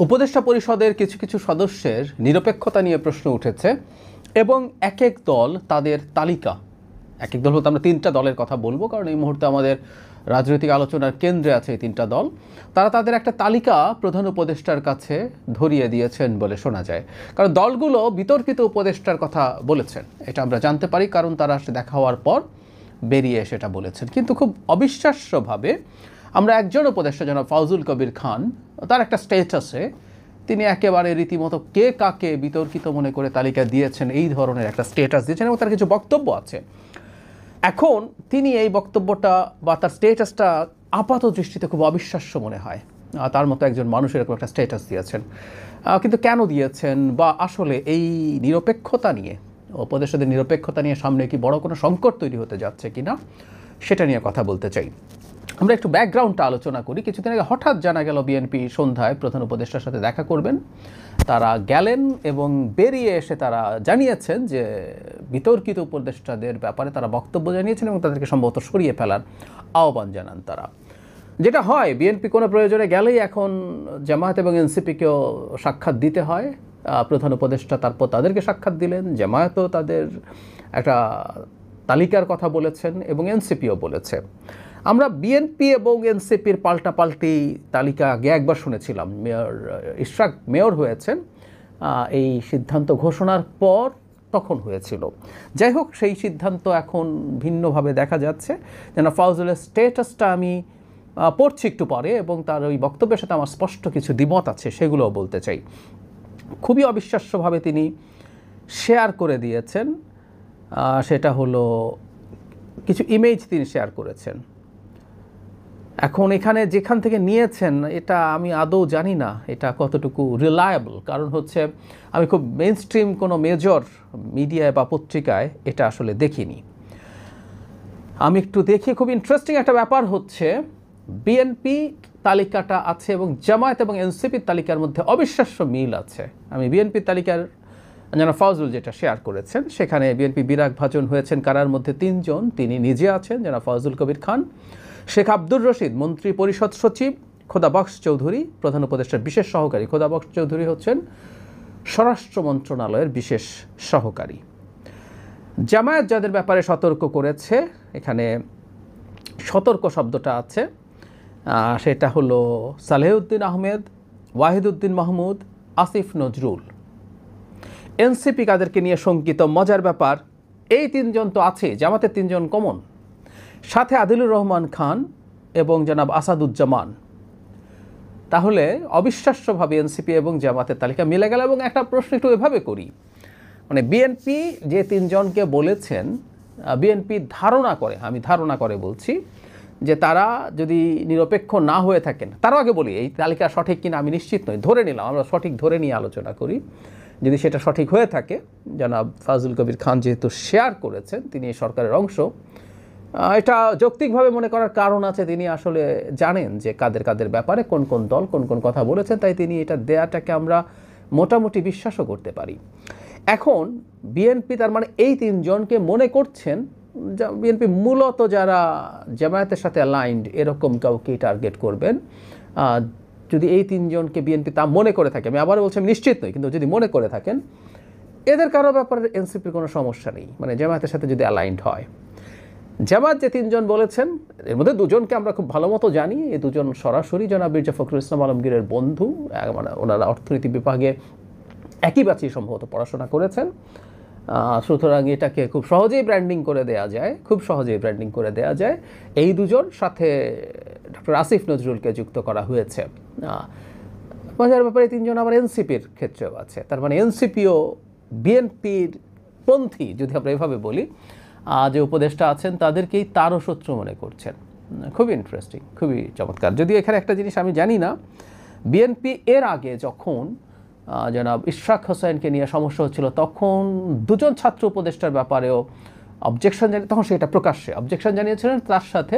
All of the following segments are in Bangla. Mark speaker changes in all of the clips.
Speaker 1: উপদেষ্টা পরিষদের কিছু কিছু সদস্যের নিরপেক্ষতা নিয়ে প্রশ্ন উঠেছে এবং এক এক দল তাদের তালিকা, এক এক দল হতে আমরা তিনটা দলের কথা বলবো, কারণ এই মুহূর্তে আমাদের রাজনৈতিক আলোচনার কেন্দ্রে আছে এই তিনটা দল। তারা তাদের একটা তালিকা প্রধান উপদেষ্টার কাছে ধরিয়ে দিয়েছেন বলে শোনা যায়। কারণ দলগুলো বিতর্কিত উপদেষ্টার কথা বলেছেন, এটা আমরা জানতে পারি, কারণ তারা দেখা হওয়ার পর বেরিয়ে সেটা বলেছেন। কিন্তু খুব অবিশ্বাস্যভাবে আমরা একজন উপদেষ্টা জনাব ফাউজুল কবির খান, তার একটা স্টেটাসে তিনি একেবারে রীতিমতো কে কাকে বিতর্কিত মনে করে তালিকা দিয়েছেন এই ধরনের একটা স্টেটাস দিয়েছেন এবং তার কিছু বক্তব্য আছে। এখন তিনি এই বক্তব্যটা বা তার স্টেটাসটা আপাত দৃষ্টিতে খুব অবিশ্বাস্য মনে হয়, তার মতো একজন মানুষ এরকম একটা স্টেটাস দিয়েছেন। কিন্তু কেন দিয়েছেন বা আসলে এই নিরপেক্ষতা নিয়ে, উপদেষ্টাদের নিরপেক্ষতা নিয়ে সামনে কি বড় কোনো সংকট তৈরি হতে যাচ্ছে কিনা সেটা নিয়ে কথা বলতে চাই। আমরা একটু ব্যাকগ্রাউন্ডটা আলোচনা করি। কিছুদিন আগে হঠাৎ জানা গেল বিএনপি সন্ধ্যায় প্রধান উপদেষ্টার সাথে দেখা করবেন। তারা গেলেন এবং বেরিয়ে এসে তারা জানিয়েছেন যে বিতর্কিত উপদেষ্টাদের ব্যাপারে তারা বক্তব্য জানিয়েছেন এবং তাদেরকে সম্ভবত সরিয়ে ফেলার আহ্বান জানান তারা। যেটা হয়, বিএনপি কোনো প্রয়োজনে গেলেই এখন জামায়াত এবং এনসিপিকেও সাক্ষাৎ দিতে হয়। প্রধান উপদেষ্টা তারপর তাদেরকে সাক্ষাৎ দিলেন, জামায়াতও তাদের একটা তালিকার কথা বলেছেন এবং এনসিপিও বলেছে। আমরা বিএনপি এবং এনসিপির পাল্টাপাল্টি তালিকা আগে একবার শুনেছিলাম, মেয়র ইশরাক মেয়র হয়েছেন এই সিদ্ধান্ত ঘোষণার পর, তখন হয়েছিল। যাই হোক, সেই সিদ্ধান্ত এখন ভিন্নভাবে দেখা যাচ্ছে। যেন ফাউজুলের স্টেটাসটা আমি পড়ছি একটু পরে এবং তার ওই বক্তব্যের সাথে আমার স্পষ্ট কিছু দ্বিমত আছে, সেগুলোও বলতে চাই। খুবই অবিশ্বাস্যভাবে তিনি শেয়ার করে দিয়েছেন, সেটা হলো কিছু ইমেজ তিনি শেয়ার করেছেন। এখন এখানে যেখান থেকে নিয়েছেন এটা আমি আদৌ জানি না এটা কতটুকু রিলায়েবল, কারণ হচ্ছে আমি খুব মেইনস্ট্রিম কোনো মেজর মিডিয়ায় বা পত্রিকায় এটা আসলে দেখিনি। আমি একটু দেখি, খুব ইন্টারেস্টিং একটা ব্যাপার হচ্ছে বিএনপি তালিকাটা আছে এবং জামায়াত এবং এনসিপির তালিকার মধ্যে অবিশ্বাস্য মিল আছে। আমি বিএনপির তালিকার যেন ফাউজুল যেটা শেয়ার করেছেন, সেখানে বিএনপি বিরাগ ভাজন হয়েছেন কারার মধ্যে 3 জন। তিনি নিজে আছেন যেন ফাউজুল কবির খান, শেখ আব্দুর রশিদ মন্ত্রী পরিষদ সচিব, খোদাবক্স চৌধুরী প্রধান উপদেষ্টার বিশেষ সহকারী। খোদাবক্স চৌধুরী হচ্ছেন স্বরাষ্ট্র মন্ত্রণালয়ের বিশেষ সহকারী। জামায়াত যাদের ব্যাপারে সতর্ক করেছে, এখানে সতর্ক শব্দটা আছে, সেটা হলো সালেহউদ্দিন আহমেদ, ওয়াহিদুদ্দিন মাহমুদ, আসিফ নজরুল। এনসিপি কাদেরকে নিয়ে শঙ্কিত, মজার ব্যাপার এই 3 জন তো আছে, জামাতের 3 জন কমন, সাথে আদিলুর রহমান খান এবং জনাব আসাদুজ্জামান। তাহলে অবিশ্বাস্যভাবে এনসিপি এবং জামাতের তালিকা মিলে গেল। এবং একটা প্রশ্ন একটু এভাবে করি, মানে বিএনপি যে 3 জনকে বলেছেন, বিএনপি ধারণা করে, আমি ধারণা করে বলছি, যে তারা যদি নিরপেক্ষ না হয়ে থাকেন, তারও আগে বলি এই তালিকা সঠিক কিনা আমি নিশ্চিত নই, ধরে নিলাম, আমরা সঠিক ধরে নিয়ে আলোচনা করি। যদি সেটা সঠিক হয়ে থাকে, জনাব ফাউজুল কবির খান যেহেতু শেয়ার করেছেন, তিনি এই সরকারের অংশ, এটা যৌক্তিকভাবে মনে করার কারণ আছে, তিনি আসলে জানেন যে কাদের কাদের ব্যাপারে কোন কোন দল কোন কোন কথা বলেছেন, তাই তিনি এটা দেয়াটাকে আমরা মোটামুটি বিশ্বাসও করতে পারি। এখন বিএনপি তার মানে এই 3 জনকে মনে করছেন, বিএনপি মূলত যারা জামায়াতের সাথে অ্যালাইন্ড এরকম কাউকেই টার্গেট করবেন। যদি এই 3 জনকে বিএনপি তা মনে করে থাকে, আমি আবার বলছি আমি নিশ্চিত নই, কিন্তু যদি মনে করে থাকেন, এদের কারো ব্যাপারে এনসিপির কোনো সমস্যা নেই, মানে জামায়াতের সাথে যদি অ্যালাইন্ড হয়। জামায়াত যে 3 জন বলেছেন, এর মধ্যে 2 জনকে আমরা খুব ভালো মতো জানি। এই 2 জন সরাসরি জনাব মির্জা ফখরুল ইসলাম আলমগীরের বন্ধু, মানে ওনারা অর্থনীতি বিভাগে একই ব্যাচে সম্ভবত পড়াশোনা করেছেন। সুতরাং এটাকে খুব সহজেই ব্র্যান্ডিং করে দেওয়া যায়, খুব সহজেই ব্র্যান্ডিং করে দেওয়া যায়। এই 2 জন সাথে ডক্টর আসিফ নজরুলকে যুক্ত করা হয়েছে। মজার ব্যাপারে 3 জন আবার এনসিপির ক্ষেত্রেও আছে, তার মানে এনসিপিও বিএনপির পন্থী, যদি আমরা এভাবে বলি, যে উপদেষ্টা আছেন তাদেরকেই তারও শত্রু মনে করছেন। খুবই ইন্টারেস্টিং, খুবই চমৎকার। যদিও এখানে একটা জিনিস আমি জানি না, বিএনপি এর আগে যখন জনাব ইশরাক হোসেনকে নিয়ে সমস্যা হচ্ছিল, তখন 2 জন ছাত্র উপদেষ্টার ব্যাপারেও অবজেকশন জানিয়ে, তখন সেটা প্রকাশ্যে অবজেকশন জানিয়েছিলেন। তার সাথে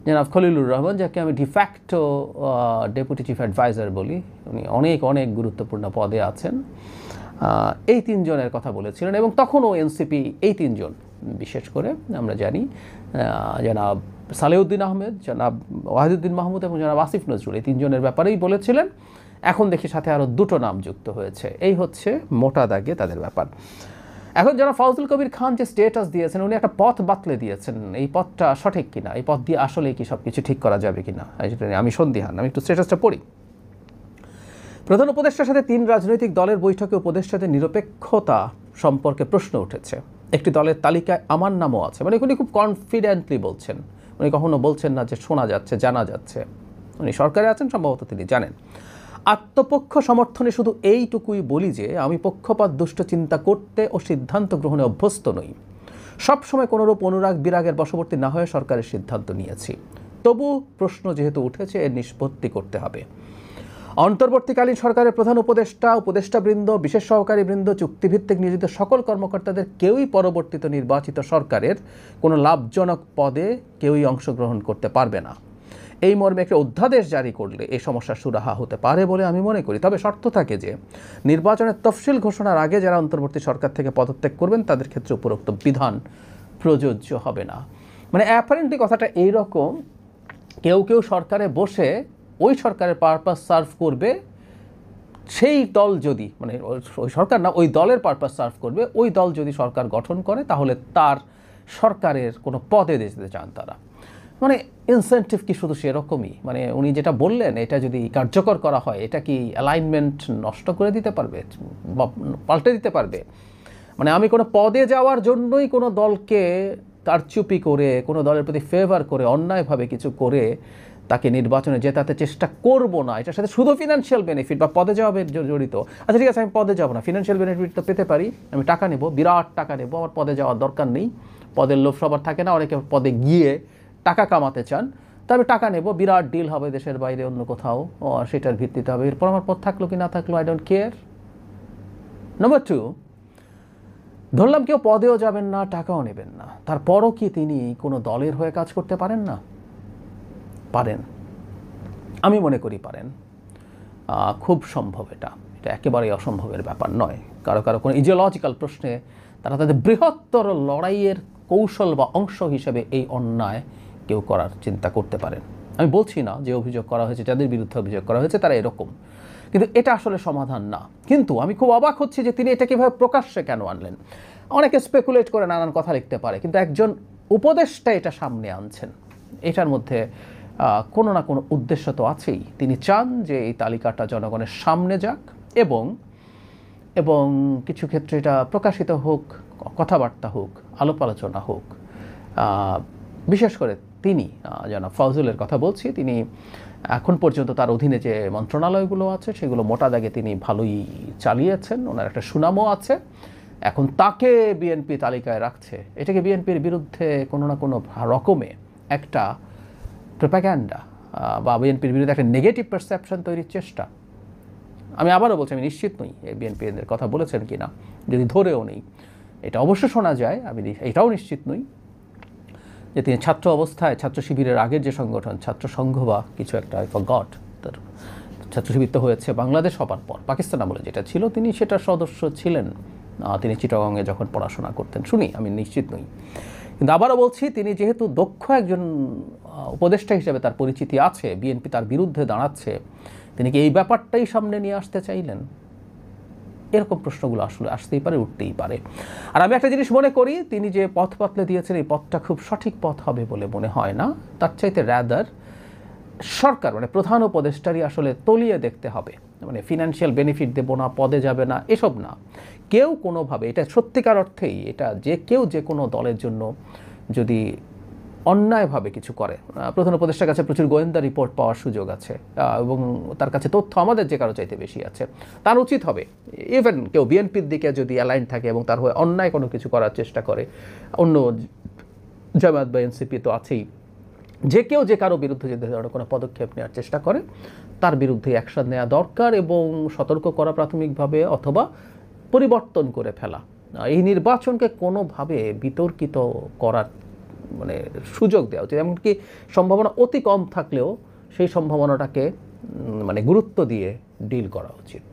Speaker 1: জনাব খলিলুর রহমান, যাকে আমি ডিফ্যাক্টো ডেপুটি চিফ অ্যাডভাইজার বলি, উনি অনেক অনেক গুরুত্বপূর্ণ পদে আছেন, এই 3 জনের কথা বলেছিলেন। এবং তখনও এনসিপি এই 3 জন, বিশেষ করে আমরা জানি জনাব সালেহউদ্দিন আহমেদ, জনাব ওয়াহিদুদ্দিন মাহমুদ এবং জনাব আসিফ নজরুল, এই 3 জনের ব্যাপারেই বলেছিলেন এখন দেখি সাথে আরও দুটো নাম যুক্ত হয়েছে। এই হচ্ছে মোটা দাগে তাদের ব্যাপার। এখন যারা ফজলুল কবির খান যে স্টেটাস দিয়েছেন, উনি একটা পথ বাতলে দিয়েছেন। এই পথটা সঠিক কিনা, এই পথ দিয়ে আসলে কি সব কিছু ঠিক করা যাবে কিনা, আমি সন্দিহান। আমি একটু স্টেটাসটা পড়ি। প্রধান উপদেষ্টার সাথে 3 রাজনৈতিক দলের বৈঠকে উপদেষ্টাদের নিরপেক্ষতা সম্পর্কে প্রশ্ন উঠেছে। একটি দলের তালিকায় আমার নামও আছে। মানে উনি খুব কনফিডেন্টলি বলছেন, উনি কখনো বলছেন না যে শোনা যাচ্ছে, জানা যাচ্ছে। উনি সরকারে আছেন, সম্ভবত তিনি জানেন। আত্মপক্ষ সমর্থনে শুধু এইটুকুই বলি যে আমি পক্ষপাত দুষ্ট চিন্তা করতে ও সিদ্ধান্ত গ্রহণে অভ্যস্ত নই। সবসময় কোনোরূপ অনুরাগ বিরাগের বশবর্তী না হয়ে সরকারের সিদ্ধান্ত নিয়েছি। তবু প্রশ্ন যেহেতু উঠেছে, এর নিষ্পত্তি করতে হবে। অন্তর্বর্তীকালীন সরকারের প্রধান উপদেষ্টা, উপদেষ্টাবৃন্দ, বিশেষ সহকারীবৃন্দ, চুক্তিভিত্তিক নিয়োজিত সকল কর্মকর্তাদের কেউই পরবর্তীতে নির্বাচিত সরকারের কোনো লাভজনক পদে কেউই অংশগ্রহণ করতে পারবে না। এই মর্মে একটা অধ্যাদেশ জারি করলে এই সমস্যার সুরাহা হতে পারে বলে আমি মনে করি। তবে শর্ত থাকে যে নির্বাচনের তফসিল ঘোষণার আগে যারা অন্তর্বর্তী সরকার থেকে পদত্যাগ করবেন তাদের ক্ষেত্রে উপরোক্ত বিধান প্রযোজ্য হবে না। মানে অ্যাপারেন্টলি কথাটা এইরকম, কেউ কেউ সরকারে বসে ওই সরকারের পারপাস সার্ভ করবে, সেই দল যদি, মানে ওই সরকার না, ওই দলের পারপাস সার্ভ করবে, ওই দল যদি সরকার গঠন করে তাহলে তার সরকারের কোনো পদে যেতে চান তারা। মানে ইনসেন্টিভ কি শুধু সেরকমই? মানে উনি যেটা বললেন এটা যদি কার্যকর করা হয়, এটা কি অ্যালাইনমেন্ট নষ্ট করে দিতে পারবে বা পাল্টে দিতে পারবে? মানে আমি কোনো পদে যাওয়ার জন্যই কোনো দলকে কারচুপি করে, কোনো দলের প্রতি ফেভার করে, অন্যায়ভাবে কিছু করে তাকে নির্বাচনে জেতাতে চেষ্টা করব না। এটার সাথে শুধু ফিনান্সিয়াল বেনিফিট বা পদে যাওয়া জড়িত। আচ্ছা ঠিক আছে, আমি পদে যাব না, ফিনান্সিয়াল বেনিফিট তো পেতে পারি। আমি টাকা নেব, বিরাট টাকা নেব, আমার পদে যাওয়ার দরকার নেই। পদের লোভ সবার থাকে না, অনেকে পদে গিয়ে টাকা কামাতে চান। তবে টাকা নেব, বিরাট ডিল হবে দেশের বাইরে অন্য কোথাও, সেটার ভিত্তিতে হবে। এরপর আমার পদ থাকলো কি না থাকলো, আই ডোন্ট কেয়ার। নাম্বার 2, ধরলাম কেউ পদেও যাবেন না, টাকাও নেবেন না, তারপরও কি তিনি কোনো দলের হয়ে কাজ করতে পারেন না? পারেন, আমি মনে করি পারেন। খুব সম্ভব। এটা একেবারেই অসম্ভবের ব্যাপার নয়। কারো কোনো ইডিওলজিক্যাল প্রশ্নে তারা তাদের বৃহত্তর লড়াইয়ের কৌশল বা অংশ হিসেবে এই অন্যায় কেউ করার চিন্তা করতে পারেন। আমি বলছি না যে অভিযোগ করা হয়েছে, যাদের বিরুদ্ধে অভিযোগ করা হয়েছে তারা এরকম, কিন্তু এটা আসলে সমাধান না। কিন্তু আমি খুব অবাক হচ্ছি যে তিনি এটা কীভাবে প্রকাশ্যে কেন আনলেন। অনেকে স্পেকুলেট করে নানান কথা লিখতে পারে, কিন্তু একজন উপদেষ্টা এটা সামনে আনছেন, এটার মধ্যে কোনো না কোনো উদ্দেশ্য তো আছেই। তিনি চান যে এই তালিকাটা জনগণের সামনে যাক এবং কিছু ক্ষেত্রে এটা প্রকাশিত হোক, কথাবার্তা হোক, আলাপ আলোচনা হোক। বিশেষ করে তিনি, জনাব ফজলের কথা বলছি, তিনি এখন পর্যন্ত তার অধীনে যে মন্ত্রণালয়গুলো আছে সেগুলো মোটা দাগে তিনি ভালোই চালিয়েছেন, ওনার একটা সুনামও আছে। এখন তাকে বিএনপি তালিকায় রাখছে, এটাকে বিএনপির বিরুদ্ধে কোনো না কোনো রকমে একটা প্রোপাগ্যান্ডা বা বিএনপির বিরুদ্ধে একটা নেগেটিভ পারসেপশন তৈরির চেষ্টা। আমি আবারও বলছি, আমি নিশ্চিত নই বিএনপি এদের কথা বলেছেন কি না, যদি ধরেও নেই, এটা অবশ্য শোনা যায়। আমি এটাও নিশ্চিত নই যে তিনি ছাত্র অবস্থায়, ছাত্র শিবিরের আগের যে সংগঠন ছাত্র সংঘ বা কিছু একটা, আই ফরগট, তার ছাত্র শিবির তো হয়েছে বাংলাদেশ হবার পর, পাকিস্তান আমলে যেটা ছিল, তিনি সেটার সদস্য ছিলেন। তিনি চিটাগংয়ে যখন পড়াশোনা করতেন, শুনি, আমি নিশ্চিত নই। কিন্তু আবারও বলছি, তিনি যেহেতু দক্ষ একজন উপদেষ্টা হিসেবে তার পরিচিতি আছে, বিএনপি তার বিরুদ্ধে দাঁড়াচ্ছে, তিনি কি এই ব্যাপারটাই সামনে নিয়ে আসতে চাইলেন? এরকম প্রশ্নগুলো আসলে আসতেই পারে, উঠতেই পারে। আর আমি একটা জিনিস মনে করি, তিনি যে পথ পাতলে দিয়েছেন এই পথটা খুব সঠিক পথ হবে বলে মনে হয় না। তার চাইতে র্যাদার সরকার, মানে প্রধান উপদেষ্টারই আসলে তলিয়ে দেখতে হবে। মানে ফিনান্সিয়াল বেনিফিট দেবো না, পদে যাবে না, এসব না। কেউ কোনোভাবে, এটা সত্যিকার অর্থেই, এটা যে কেউ যে কোনো দলের জন্য যদি অন্যায়ভাবে কিছু করে, প্রধান উপদেষ্টার কাছে প্রচুর গোয়েন্দা রিপোর্ট পাওয়ার সুযোগ আছে এবং তার কাছে তথ্য আমাদের যে কারো চাইতে বেশি আছে, তার উচিত হবে, ইভেন কেউ বিএনপির দিকে যদি অ্যালাইন থাকে এবং তার হয়ে অন্যায় কোনো কিছু করার চেষ্টা করে, অন্য জামায়াত বা এনসিপি তো আছেই, যে কেউ যে কারো বিরুদ্ধে যদি ধরনের কোনো পদক্ষেপ নেওয়ার চেষ্টা করে তার বিরুদ্ধে অ্যাকশন নেওয়া দরকার এবং সতর্ক করা প্রাথমিকভাবে, অথবা পরিবর্তন করে ফেলা। এই নির্বাচনকে কোনোভাবে বিতর্কিত করার মানে সুযোগ দেওয়া উচিত, এমনকি সম্ভাবনা অতি কম থাকলেও সেই সম্ভাবনাটাকে মানে গুরুত্ব দিয়ে ডিল করা উচিত।